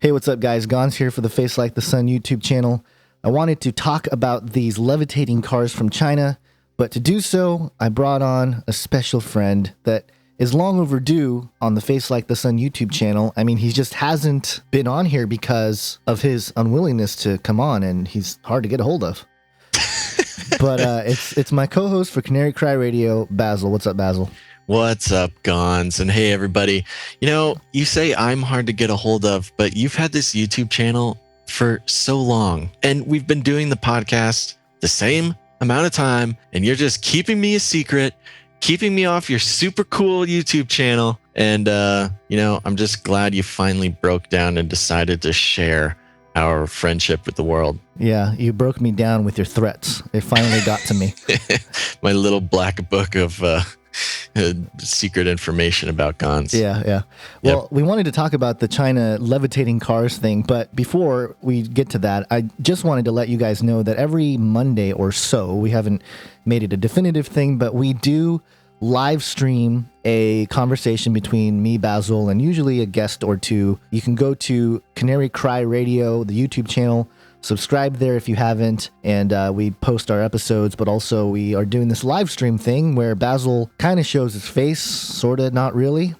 Hey, what's up, guys? Gonz here for the Face Like the Sun YouTube channel. I wanted to talk about these levitating cars from China, but to do so, I brought on a special friend that is long overdue on the Face Like the Sun YouTube channel. I mean, he just hasn't been on here because of his unwillingness to come on, and he's hard to get a hold of. But it's my co-host for Canary Cry Radio, Basil. What's up, Basil? What's up, Gonz? And hey, everybody. You know, you say I'm hard to get a hold of, but you've had this YouTube channel for so long, and we've been doing the podcast the same amount of time, and you're just keeping me a secret, keeping me off your super cool YouTube channel. And, you know, I'm just glad you finally broke down and decided to share our friendship with the world. Yeah, you broke me down with your threats. It finally got to me. My little black book of secret information about Gonz. Yeah. Well, we wanted to talk about the China Levitating Cars thing, but before we get to that, I just wanted to let you guys know that every Monday or so, we haven't made it a definitive thing, but we do live stream a conversation between me, Basil, and usually a guest or two. You can go to Canary Cry Radio, the YouTube channel, subscribe there if you haven't, and we post our episodes, but also we are doing this live stream thing where Basil kind of shows his face, sort of, not really.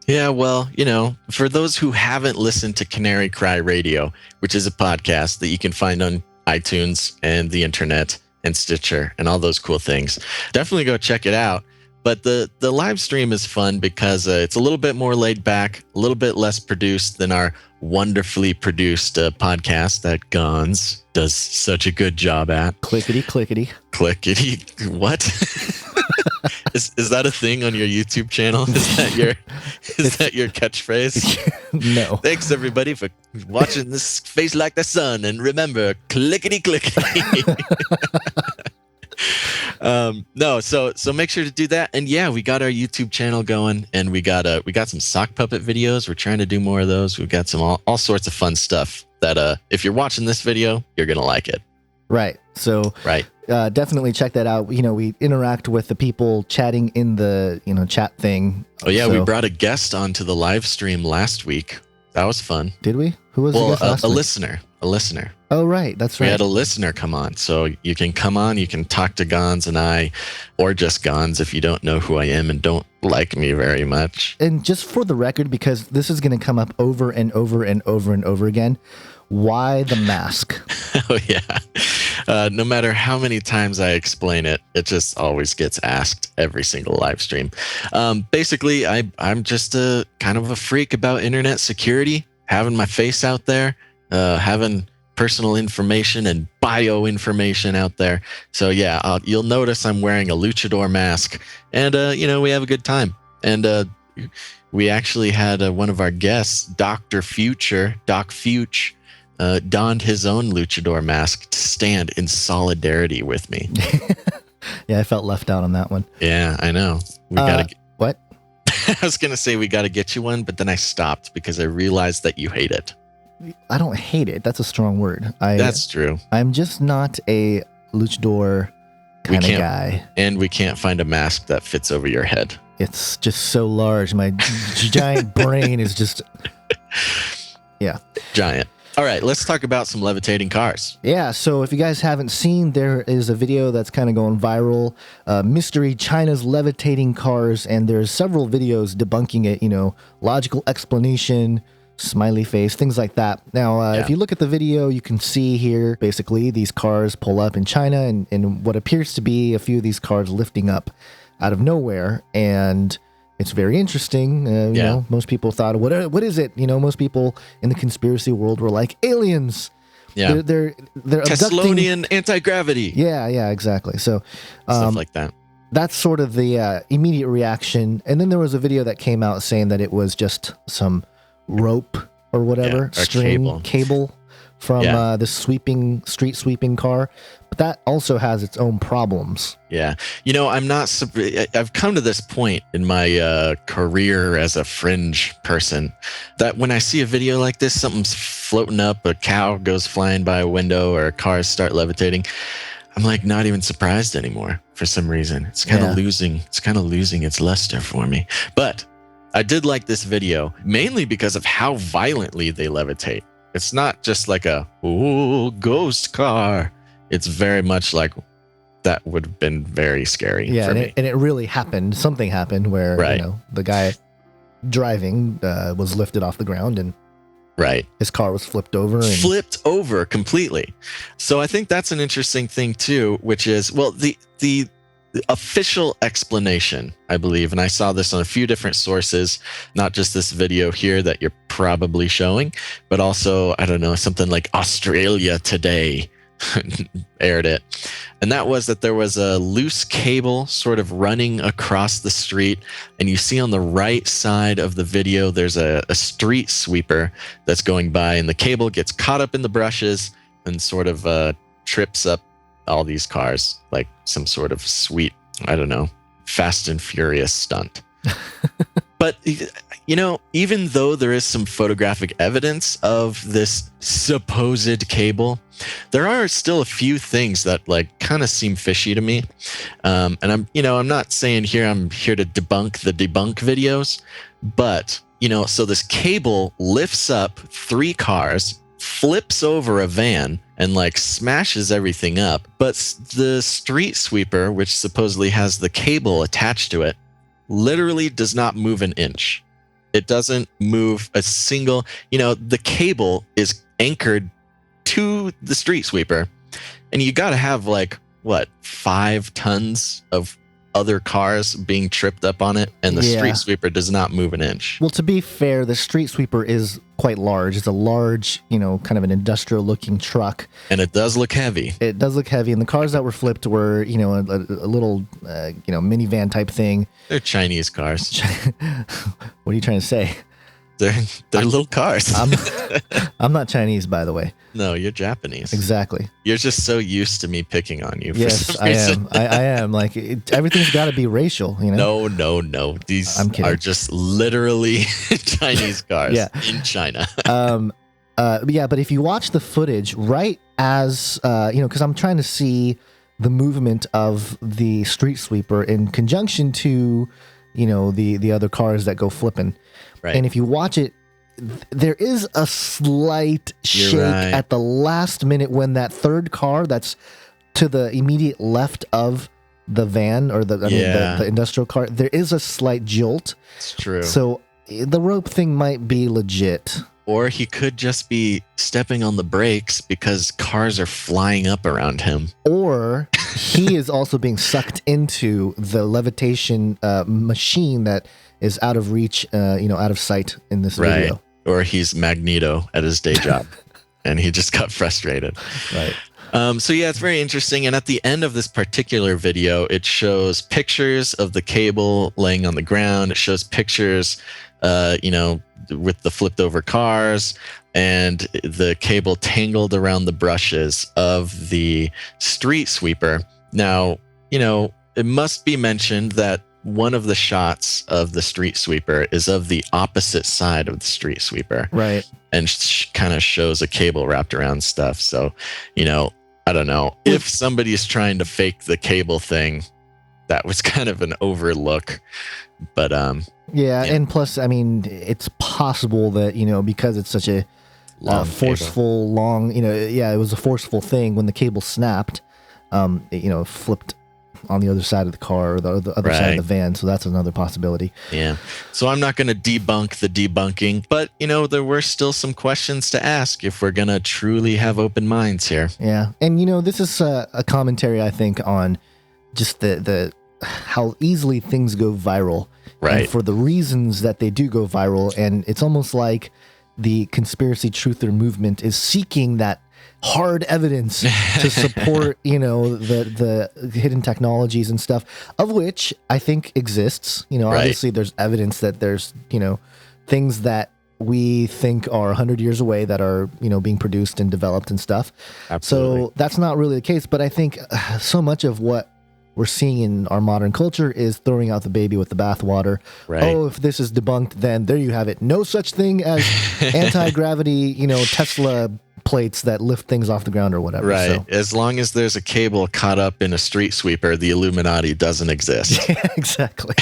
Yeah, well, you know, for those who haven't listened to Canary Cry Radio, which is a podcast that you can find on iTunes and the internet and Stitcher and all those cool things, definitely go check it out. But the live stream is fun because it's a little bit more laid back, a little bit less produced than our wonderfully produced podcast that Gonz does such a good job at. Clickety. What? Is that a thing on your YouTube channel? Is that your catchphrase? No. Thanks everybody for watching this Face Like the Sun, and remember, clickety. No, so make sure to do that. And yeah, we got our YouTube channel going, and we got some sock puppet videos. We're trying to do more of those. We've got some all sorts of fun stuff that if you're watching this video, you're gonna like it. Right. So definitely check that out. You know, we interact with the people chatting in the chat thing. Oh yeah, we brought a guest onto the live stream last week. That was fun. Did we? Who was the guest last week? A listener. Oh, right. That's right. We had a listener come on. So you can come on, you can talk to Gonz and I, or just Gonz if you don't know who I am and don't like me very much. And just for the record, because this is going to come up over and over and over and over again, why the mask? Oh, yeah. No matter how many times I explain it, it just always gets asked every single live stream. Basically, I'm just a kind of a freak about internet security, having my face out there, having personal information and bio information out there. So yeah, you'll notice I'm wearing a luchador mask, and we have a good time. And we actually had one of our guests, Doc Fuchs, donned his own luchador mask to stand in solidarity with me. Yeah, I felt left out on that one. Yeah, I know. We gotta what? I was gonna say we gotta get you one, but then I stopped because I realized that you hate it. I don't hate it. That's a strong word. That's true. I'm just not a luchador kind of guy. And we can't find a mask that fits over your head. It's just so large. My giant brain is just... Yeah. Giant. All right, let's talk about some levitating cars. Yeah, so if you guys haven't seen, there is a video that's kind of going viral. Mystery China's Levitating Cars, and there's several videos debunking it, logical explanation, smiley face, things like that. Now, if you look at the video, you can see here, basically, these cars pull up in China, and what appears to be a few of these cars lifting up out of nowhere, and it's very interesting. You know, most people thought, what is it? Most people in the conspiracy world were like, aliens. Yeah, they're Thessalonian anti-gravity. Yeah, exactly. So stuff like that. That's sort of the immediate reaction. And then there was a video that came out saying that it was just some rope or whatever, or string cable from the street sweeping car. But that also has its own problems. Yeah. I've come to this point in my career as a fringe person that when I see a video like this, something's floating up, a cow goes flying by a window, or cars start levitating, I'm like not even surprised anymore for some reason. It's kind of losing its luster for me. But I did like this video, mainly because of how violently they levitate. It's not just like a, ooh, ghost car. It's very much like that would have been very scary for me. And it really happened. Something happened where the guy driving was lifted off the ground and his car was flipped over. Flipped over completely. So I think that's an interesting thing too, which is, well, the official explanation, I believe, and I saw this on a few different sources, not just this video here that you're probably showing, but also, I don't know, something like Australia Today aired it. And that was that there was a loose cable sort of running across the street. And you see on the right side of the video, there's a street sweeper that's going by, and the cable gets caught up in the brushes and sort of trips up all these cars like some sort of sweet, I don't know, Fast and Furious stunt. But, even though there is some photographic evidence of this supposed cable, there are still a few things that like kind of seem fishy to me. And I'm not saying here I'm here to debunk the debunk videos, but, so this cable lifts up 3 cars, flips over a van, and like smashes everything up. But the street sweeper, which supposedly has the cable attached to it, literally does not move an inch. It doesn't move a single, the cable is anchored to the street sweeper, and you got to have 5 tons of other cars being tripped up on it, and the street sweeper does not move an inch. Well, to be fair, the street sweeper is quite large. It's a large, kind of an industrial looking truck. And it does look heavy. It does look heavy. And the cars that were flipped were, a little, minivan type thing. They're Chinese cars. What are you trying to say? They're little cars. I'm not Chinese, by the way. No, you're Japanese. Exactly. You're just so used to me picking on you. Yes, I am. I am. Like, everything's got to be racial, No. These are just literally Chinese cars in China. But if you watch the footage right as, because I'm trying to see the movement of the street sweeper in conjunction to, the other cars that go flipping. Right. And if you watch it, there is a slight shake at the last minute when that third car that's to the immediate left of the van or the industrial car, there is a slight jolt. It's true. So the rope thing might be legit. Or he could just be stepping on the brakes because cars are flying up around him. Or he is also being sucked into the levitation machine that is out of reach, out of sight in this video. Or he's Magneto at his day job and he just got frustrated. Right. It's very interesting. And at the end of this particular video, it shows pictures of the cable laying on the ground. It shows pictures, with the flipped over cars and the cable tangled around the brushes of the street sweeper. Now, it must be mentioned that one of the shots of the street sweeper is of the opposite side of the street sweeper. Right. And kind of shows a cable wrapped around stuff. So, I don't know. If somebody's trying to fake the cable thing, that was kind of an overlook. But, and plus, I mean, it's possible that, because it's such a forceful, long, it was a forceful thing when the cable snapped, flipped on the other side of the car or the other side of the van. So that's another possibility. Yeah. So I'm not going to debunk the debunking, but, there were still some questions to ask if we're going to truly have open minds here. Yeah. And, this is a commentary, I think, on just the how easily things go viral. Right. And for the reasons that they do go viral. And it's almost like the conspiracy truther movement is seeking that hard evidence to support, the hidden technologies and stuff, of which I think exists. Obviously there's evidence that there's, things that we think are 100 years away that are, being produced and developed and stuff. Absolutely. So that's not really the case. But I think so much of what we're seeing in our modern culture is throwing out the baby with the bathwater. Right. Oh, if this is debunked, then there you have it. No such thing as anti-gravity, Tesla plates that lift things off the ground or whatever. Right. So. As long as there's a cable caught up in a street sweeper, the Illuminati doesn't exist. Yeah, exactly.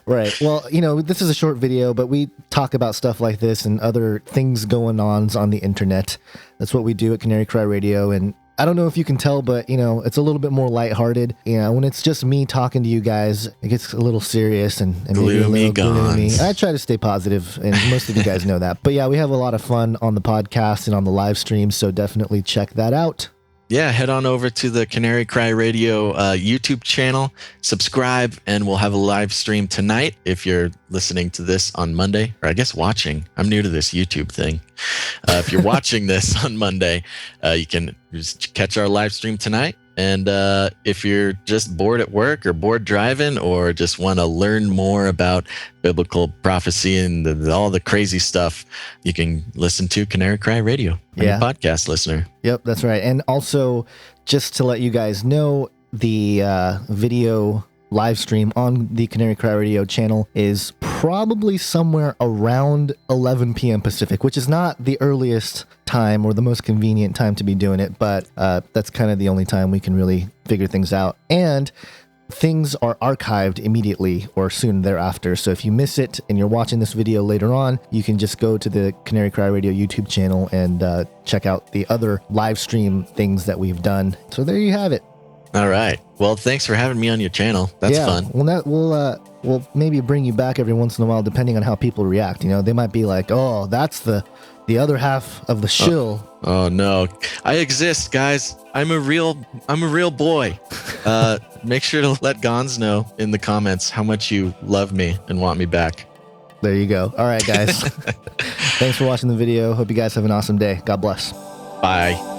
Right. Well, this is a short video, but we talk about stuff like this and other things going on the internet. That's what we do at Canary Cry Radio. And I don't know if you can tell, but, it's a little bit more lighthearted. When it's just me talking to you guys, it gets a little serious and maybe a little gloomy. I try to stay positive, and most of you guys know that. But yeah, we have a lot of fun on the podcast and on the live stream, so definitely check that out. Yeah, head on over to the Canary Cry Radio YouTube channel, subscribe, and we'll have a live stream tonight if you're listening to this on Monday, or I guess watching. I'm new to this YouTube thing. If you're watching this on Monday, you can just catch our live stream tonight. And if you're just bored at work or bored driving or just want to learn more about biblical prophecy and all the crazy stuff, you can listen to Canary Cry Radio, your podcast listener. Yep, that's right. And also, just to let you guys know, the video live stream on the Canary Cry Radio channel is probably somewhere around 11 p.m. Pacific, which is not the earliest time or the most convenient time to be doing it, but that's kind of the only time we can really figure things out. And things are archived immediately or soon thereafter. So if you miss it and you're watching this video later on, you can just go to the Canary Cry Radio YouTube channel and check out the other live stream things that we've done. So there you have it. All right. Well, thanks for having me on your channel. That's fun. Well, we'll maybe bring you back every once in a while, depending on how people react. They might be like, "Oh, that's the other half of the shill." Oh no, I exist, guys. I'm a real boy. Make sure to let Gons know in the comments how much you love me and want me back. There you go. All right, guys. Thanks for watching the video. Hope you guys have an awesome day. God bless. Bye.